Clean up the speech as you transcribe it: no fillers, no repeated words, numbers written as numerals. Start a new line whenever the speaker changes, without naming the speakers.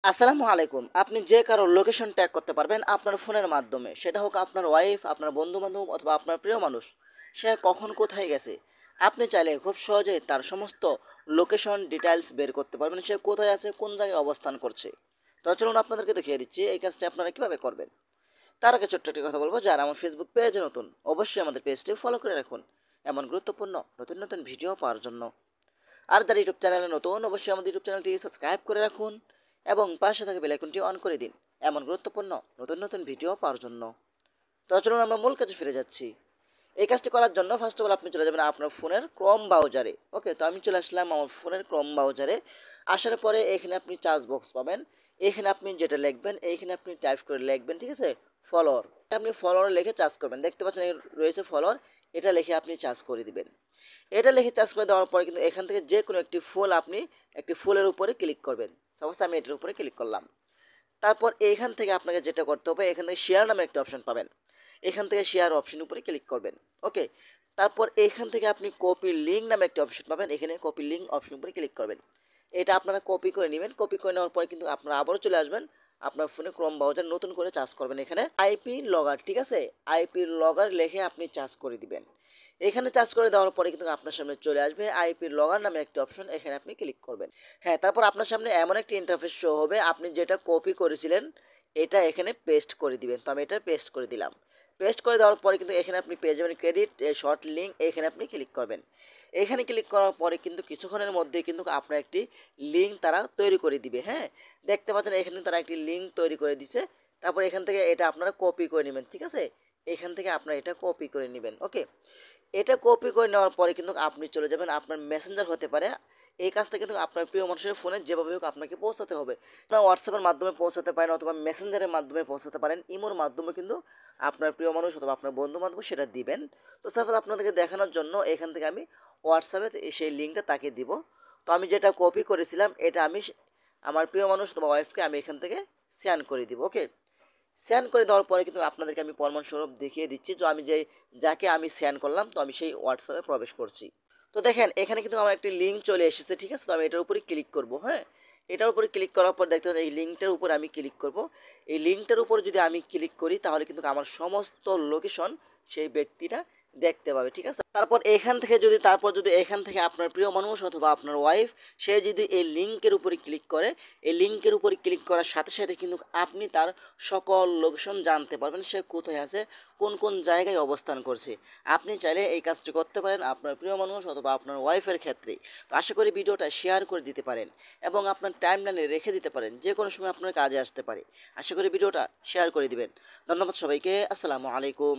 আসসালামু আলাইকুম। আপনি যে কারো লোকেশন ট্যাগ করতে পারবেন আপনার ফোনের মাধ্যমে। সেটা হোক আপনার ওয়াইফ, আপনার বন্ধু-বান্ধব অথবা আপনার প্রিয় মানুষ। সে কখন কোথায় গেছে। আপনি চাইলে খুব সহজেই তার সমস্ত লোকেশন ডিটেইলস বের করতে পারবেন। সে কোথায় আছে, কোন জায়গায় অবস্থান করছে। তো চলুন আপনাদেরকে দেখিয়ে দিচ্ছি এই কাজটি আপনারা কীভাবে করবেন। তার আগে ছোট্ট একটি কথা বলবো, যারা আমার ফেসবুক পেজে নতুন অবশ্যই আমাদের পেজটি ফলো করে রাখুন এমন গুরুত্বপূর্ণ নতুন নতুন ভিডিও পাওয়ার জন্য। আর যারা ইউটিউব চ্যানেলে নতুন অবশ্যই আমাদের ইউটিউব চ্যানেলটি সাবস্ক্রাইব করে রাখুন এবং পাশে থাকা বেল আইকনটি অন করে দিন এমন গুরুত্বপূর্ণ নতুন নতুন ভিডিও পাওয়ার জন্য। তো চলুন আমরা মূল কাজে ফিরে যাচ্ছি। এই কাজটি করার জন্য ফার্স্ট অফ অল আপনি চলে যাবেন আপনার ফোনের ক্রোম ব্রাউজারে। ওকে, তো আমি চলে আসলাম আমার ফোনের ক্রোম ব্রাউজারে। আসার পরে এখানে আপনি চার্জ বক্স পাবেন। এখানে আপনি যেটা লিখবেন এইখানে আপনি টাইপ করে লিখবেন, ঠিক আছে, ফলোয়ার। আপনি ফলোয়ার লিখে চার্জ করবেন, দেখতে পাচ্ছেন রয়েছে ফলোয়ার, এটা লিখে আপনি চার্জ করে দিবেন। এটা লিখে চার্জ করে দেওয়ার পরে কিন্তু এখান থেকে যে কোনো একটি ফুল আপনি একটি ফুলের উপরে ক্লিক করবেন। সাপোজ আমি এটার উপরে ক্লিক করলাম। তারপর এইখান থেকে আপনাকে যেটা করতে হবে, এখান থেকে শেয়ার নামে একটা অপশন পাবেন। এখান থেকে শেয়ার অপশন উপরে ক্লিক করবেন। ওকে, তারপর এইখান থেকে আপনি কপি লিঙ্ক নামে একটা অপশন পাবেন। এখানে কপি লিঙ্ক অপশন উপরে ক্লিক করবেন। এটা আপনারা কপি করে নেবেন। কপি করে নেওয়ার পরে কিন্তু আপনারা আবারও চলে আসবেন আপনার ফোনে ক্রোম ব্রাউজার, নতুন করে চার্জ করবেন। এখানে আইপি লগার, ঠিক আছে, আইপি লগার লিখে আপনি চার্জ করে দিবেন। এখানে চার্জ করে দেওয়ার পরে কিন্তু আপনার সামনে চলে আসবে আইপি লগার নামে একটা অপশন, এখানে আপনি ক্লিক করবেন। হ্যাঁ, তারপর আপনার সামনে এমন একটি ইন্টারফেস শো হবে, আপনি যেটা কপি করেছিলেন এটা এখানে পেস্ট করে দিবেন। তো আমি এটা পেস্ট করে দিলাম। পেস্ট করে দেওয়ার পরে কিন্তু এখানে আপনি পেয়ে যাবেন ক্রেডিট শর্ট লিঙ্ক, এখানে আপনি ক্লিক করবেন। এখানে ক্লিক করার পরে কিন্তু কিছুক্ষণের মধ্যে কিন্তু আপনার একটি লিঙ্ক তারা তৈরি করে দিবে। হ্যাঁ, দেখতে পাচ্ছেন এখানে তারা একটি লিঙ্ক তৈরি করে দিছে। তারপর এখান থেকে এটা আপনারা কপি করে নেবেন, ঠিক আছে, এখান থেকে আপনারা এটা কপি করে নেবেন। ওকে, এটা কপি করে নেওয়ার পরে কিন্তু আপনি চলে যাবেন আপনার মেসেঞ্জার হতে পারে। এই কাজটা কিন্তু আপনার প্রিয় মানুষের ফোনে যেভাবে হোক আপনাকে পৌঁছাতে হবে। আপনার হোয়াটসঅ্যাপের মাধ্যমে পৌঁছাতে পারেন অথবা মেসেঞ্জারের মাধ্যমে পৌঁছাতে পারেন, ইমোর মাধ্যমে কিন্তু আপনার প্রিয় মানুষ অথবা আপনার বন্ধু বান্ধব সেটা দিবেন। তো সাপোজ আপনাদেরকে দেখানোর জন্য এখান থেকে আমি হোয়াটসঅ্যাপে সেই লিঙ্কটা তাকে দিব। তো আমি যেটা কপি করেছিলাম এটা আমি আমার প্রিয় মানুষ অথবা ওয়াইফকে আমি এখান থেকে সেন্ড করে দিব। ওকে, সেন্ড করে দেওয়ার পরে কিন্তু আপনাদেরকে আমি প্রমাণস্বরূপ দেখিয়ে দিচ্ছি, তো আমি যাকে আমি সেন্ড করলাম তো আমি সেই হোয়াটসঅ্যাপে প্রবেশ করছি। তো দেখেন এখানে কিন্তু আমার একটি লিঙ্ক চলে এসেছে, ঠিক আছে, তো আমি এটার উপরে ক্লিক করব। হ্যাঁ, এটার উপরে ক্লিক করার পর দেখতে পাচ্ছেন এই লিঙ্কটার উপর আমি ক্লিক করব। এই লিঙ্কটার উপর যদি আমি ক্লিক করি তাহলে কিন্তু আমার সমস্ত লোকেশন সেই ব্যক্তিটা দেখতে পাবে, ঠিক আছে। তারপর যদি এখান থেকে আপনার প্রিয় মানুষ অথবা আপনার ওয়াইফ সে যদি এই লিঙ্কের উপরে ক্লিক করে, এই লিঙ্কের উপরে ক্লিক করার সাথে সাথে কিন্তু আপনি তার সকল লোকেশন জানতে পারবেন, সে কোথায় আছে, কোন কোন জায়গায় অবস্থান করছে। আপনি চাইলে এই কাজটি করতে পারেন আপনার প্রিয় মানুষ অথবা আপনার ওয়াইফের ক্ষেত্রে। তো আশা করি ভিডিওটা শেয়ার করে দিতে পারেন এবং আপনার টাইমলাইনে রেখে দিতে পারেন, যে কোনো সময় আপনার কাজে আসতে পারে। আশা করি ভিডিওটা শেয়ার করে দিবেন। ধন্যবাদ সবাইকে। আসসালামু আলাইকুম।